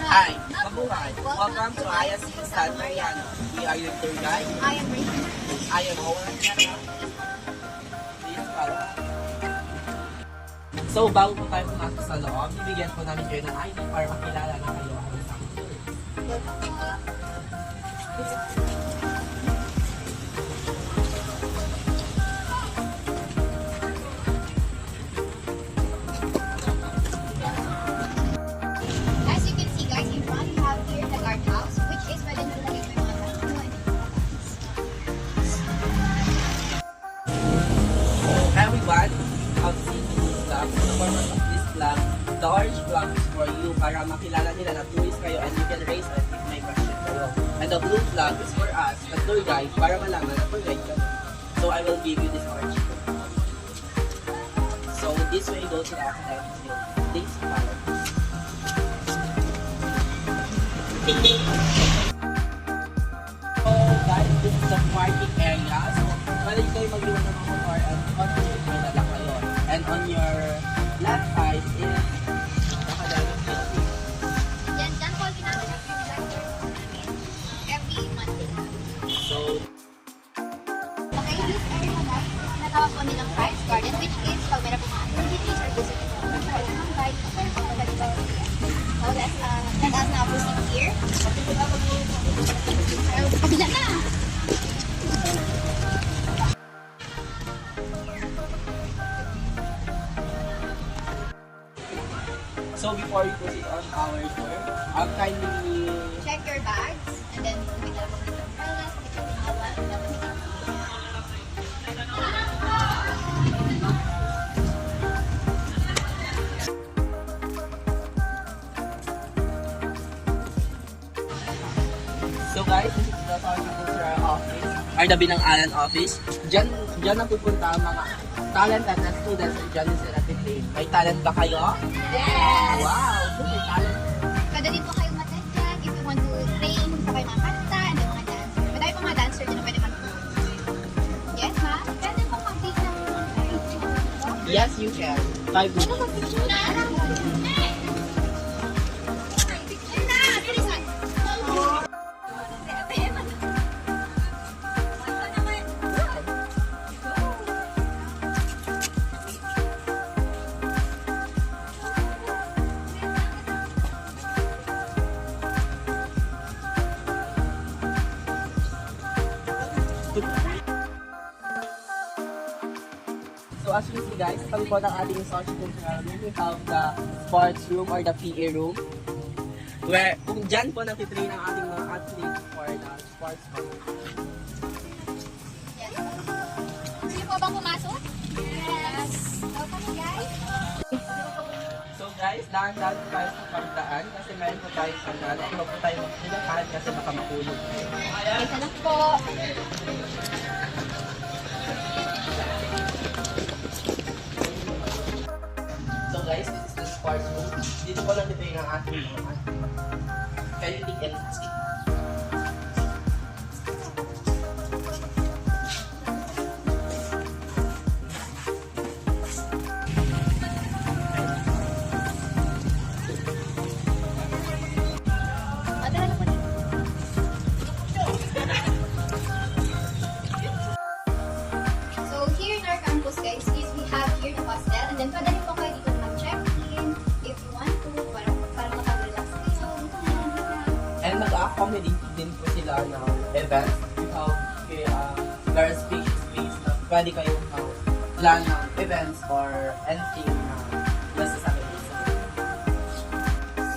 Hi, mabuhay. Welcome to ISC San Mariano. We are your tour guide. I am Rachel. I am Owen. Please follow. So, bago po tayo pumasok sa loob, bibigyan po namin kayo ng ID para makilala na kayo ang isang tour. As you can see guys, in front we have here the guardhouse, which is pwede nyo lagay may mga kasino and Everyone, have seen this flag. The purpose of this flag, the orange flag is for you para makilala nila na tourist kayo and you can raise and if may question kayo. And the blue flag is for us, the tour guide, para malaman na tour guide kami. So I will give you this orange flag. So this way go to the academic field. Please follow. So guys, this is the parking area. So pwede kayo mag-iwan ng mga motor and continue may dala kayo. And on your left side is the academic building. dyan po ginagawa namin every Monday. So, Okay, this area guys, natawag po nilang Christ Garden, which is pag meron po mga activities or visitors po, pwede mga guide po kayo kung maganda po. So let us now proceed here. Kabila na! so before we proceed on our tour, kindly Check your bags, and then may dala po ng umbrellas, may tawal, dapat may So guys, this is the Horticultural Office, or the Binangalan Office. Diyan napupunta ang mga talented na students at dyan sila titin. May talent ba kayo? Yes! Wow! So may talent. Pwede din po kayo mag-tag if you want to train po kayo mga kanta and then mga dancer. Madami po mga dancer din na pwede mag-train. Yes, ma? Pwede po mag-take ng picture. Yes, you can. 5 minutes. Mag-picture na! Picture na! Bilisan! So as you see guys, sa likod ng ating socio-cultural room, we have the sports room or the PE room. Where, kung dyan po nakitrain ang ating mga athletes for the sports competition. Yes. Gusto po bang pumasok? Yes! So, kami guys. So guys, dahan-dahan po tayo sa pagdaan kasi meron po tayo sandal at huwag po tayo magpilakahan kasi baka makulog. Isa lang po. So guys, this is the sports room. Dito po lang nakitrain ang ating mga athletes. Can you take any seat? Madala na po dito. So, here in our campus guys, is we have here the hostel and then pwede rin po kayo dito mag-check-in if you want to para makag-relax kayo. And mag-accommodate din po sila ng events. We have very spacious space na pwede kayong plan ng events or anything na basta sa akin.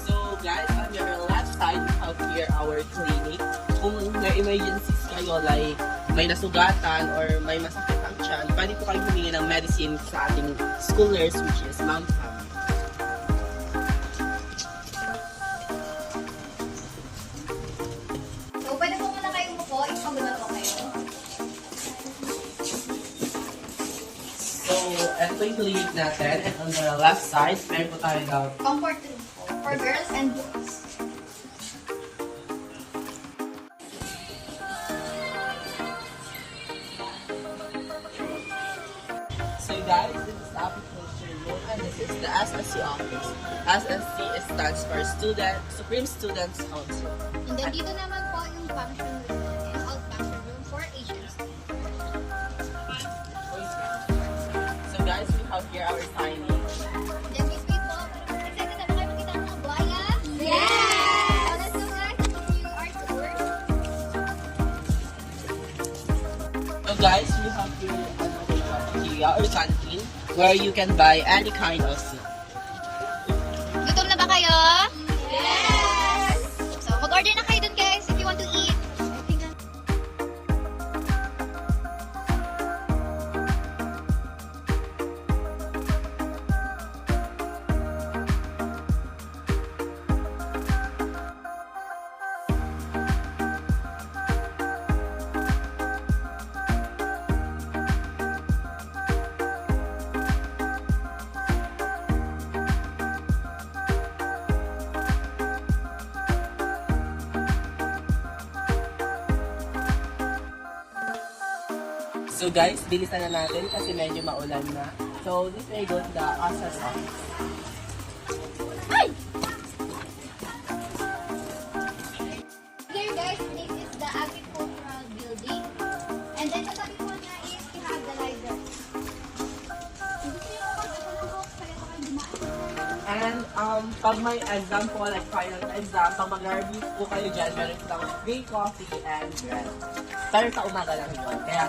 So guys, on your left side, we have here our clinic. Kung may emergencies kayo, like may nasugatan or may masakit ang tiyan, pwede po kayong humingi ng medicine sa ating school nurse, which is Ma'am Pam. So, pwede po muna kayong umupo, ipagod po kayo. So, ito yung clinic natin. And on the left side, meron po tayo ng Comfort room po for girls and boys. So guys, this is the apiculture room and this is the SSC Office. SSC stands for Supreme Students Council. And then dito naman po yung function room and out function room for agents. So guys, we have here our signing. Then Miss Wait po, excited na ba kayo makita ng mga buhaya? Yes! So let's go guys, continue our tour. So guys, we have here another cafeteria or canteen where you can buy any kind of food. Gutom na ba kayo? Yes! So mag-order na kayo dun guys if you want to eat. So guys, bilisan na natin kasi medyo maulan na. So this way go to the ASAS office. Here guys, this is the agricultural building. And then sa tabi po niya is we have the library. Gusto niyo po magbasa ng book, kaya po kayo dumaan. And pag may exam po, like final exam, pag mag-review po kayo dyan, meron silang free coffee and bread. Pero sa umaga lang yun. Kaya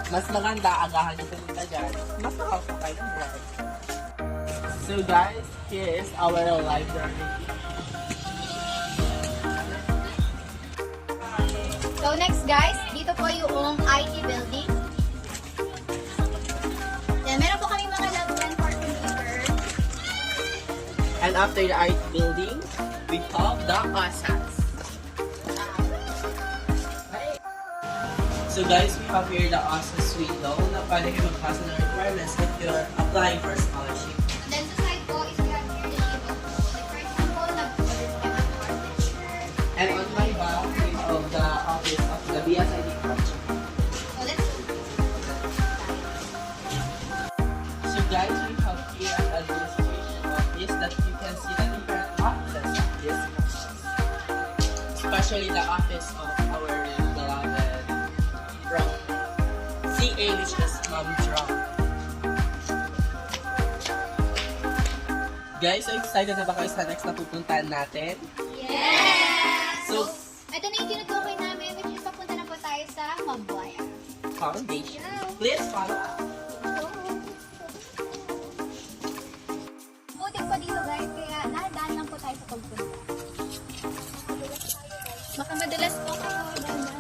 mas maganda, agahan nyo pumunta dyan. Mas makakaw kayo ng bread. So guys, here is our library. So next guys, dito po yung IT building. Then meron po kami mga lab plan for computer. And after the IT building, we have the ASAS. So guys, we have here the ASAS window na pwede kayo magpasa ng requirements if you're applying for scholarship. And then sa side po is we have here the sheet of code. Like for example, nag-order ka ng partnership. And on my back, we have the office of the BSID project. So let's go. So guys, we have here an administration office that you can see the different offices of this office. Especially the office of our beloved from CA, which is Mom Drum. Guys, so excited na ba kayo sa next na pupuntahan natin? Yes! So, Ito na yung tinutukoy namin, which is papunta na po tayo sa Mabuaya. foundation. Please follow us. Butik po dito guys, kaya dahan lang po tayo sa pagpunta. Baka madalas po kayo, dahan lang.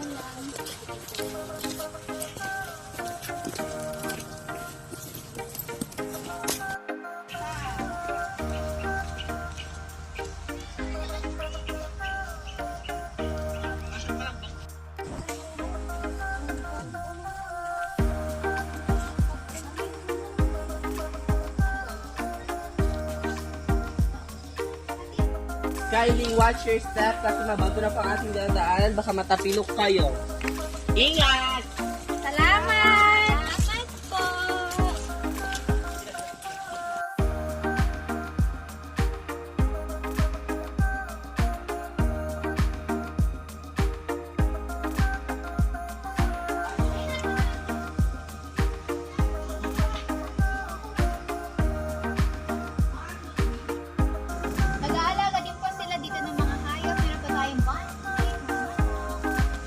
Kindly watch your step kasi mabago na pa ang ating dadaanan. Baka matapilok kayo. Ingat! Salamat! Salamat po! Nag-aalaga din po sila dito ng mga hayop. Meron pa tayong bantay,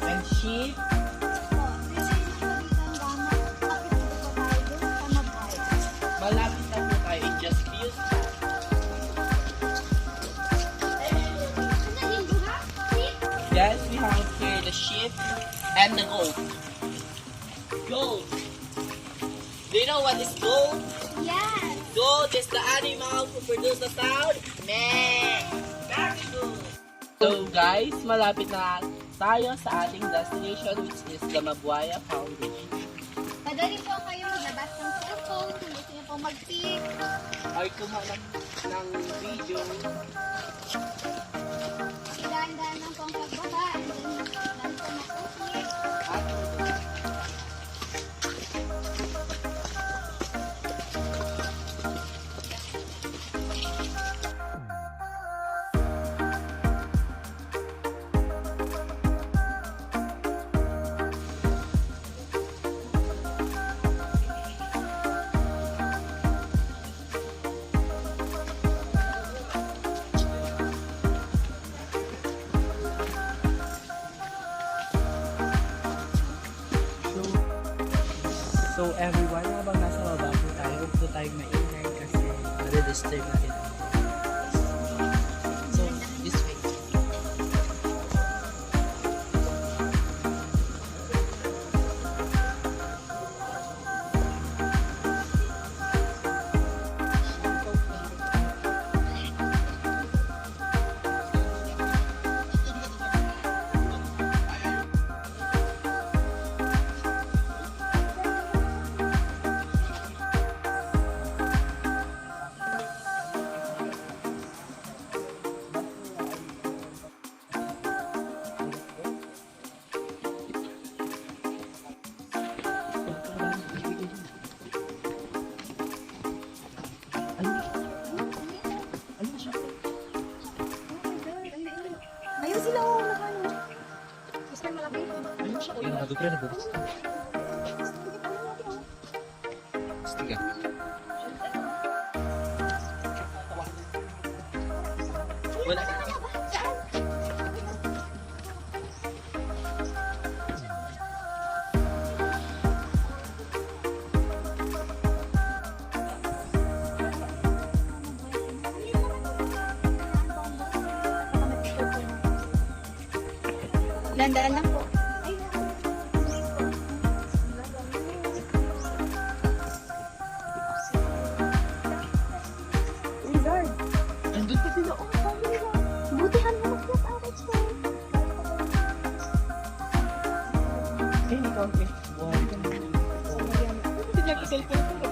And sheep. Malapit na po tayo in just few steps. Yes, we have here the sheep and the goat. Goat. Do you know what is goat? Yes! Goat is the animal who produces the sound. Meh. Very good. So guys, malapit na tayo sa ating destination which is the Mabuaya Foundation. Madali po kayo maglabas ng cellphone kung gusto niyo po mag-pick. Or kumuha ng video. Dahan-dahan lang po ang pagbaba. And then, lang po mag-pick. At disturb natin. So, this way. Ayun sila, oh, nakano. Mas may malaki. Yung nagupre na bukas. Stiga. Wala. Landaan lang po. Lizard. Andun pa sila. Oh, Butihan mo makyat awit ko. eh, ikaw, eh. Wow. Hindi niya cellphone ko.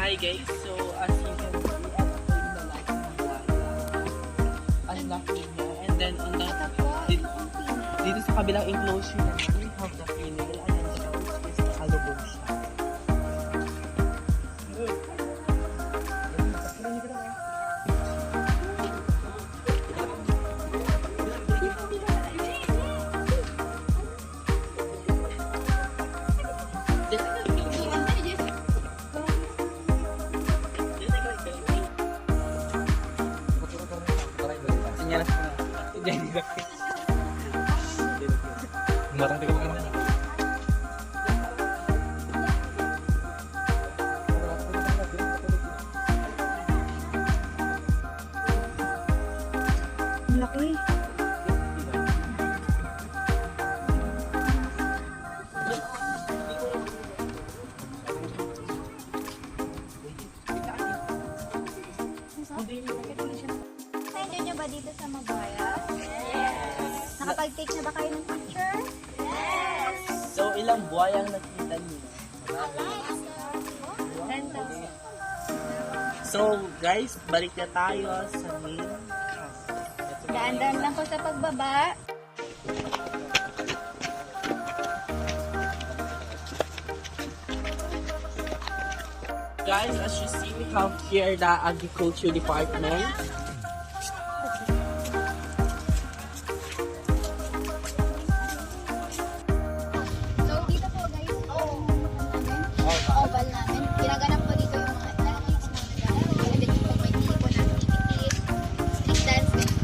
Hi guys, so as you can see, ito po yung lalaki ng buhaya. Ang laki niya. And then on the, dito sa kabilang enclosure naman, we have the female. Ayan siya, which is nakalubog siya. Sinyalas ko na. Diyan ka. Marang di ko maganda. Ang laki. Na-enjoy nyo ba dito sa Mabuaya? Yes! Nakapag-take na ba kayo ng picture? So ilang buhay ang nakita niyo? So guys, balik na tayo sa main house. Daan-daan lang po sa pagbaba. Guys, as you see, we have here the agriculture department. So, dito po guys, oval namin. Ginaganap po dito yung mga athletics, mga naglalaro. And then dito po may tipo na activities, street dance, ganyan.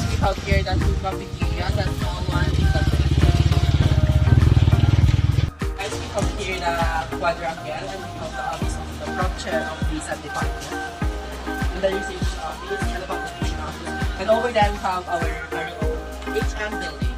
We have here the two cafeteria, the small one, the guys, we have here the quadrangle, and we have the office of the prop chair of the San Department, and the research office, and the publication office. And over there, we have our HM building.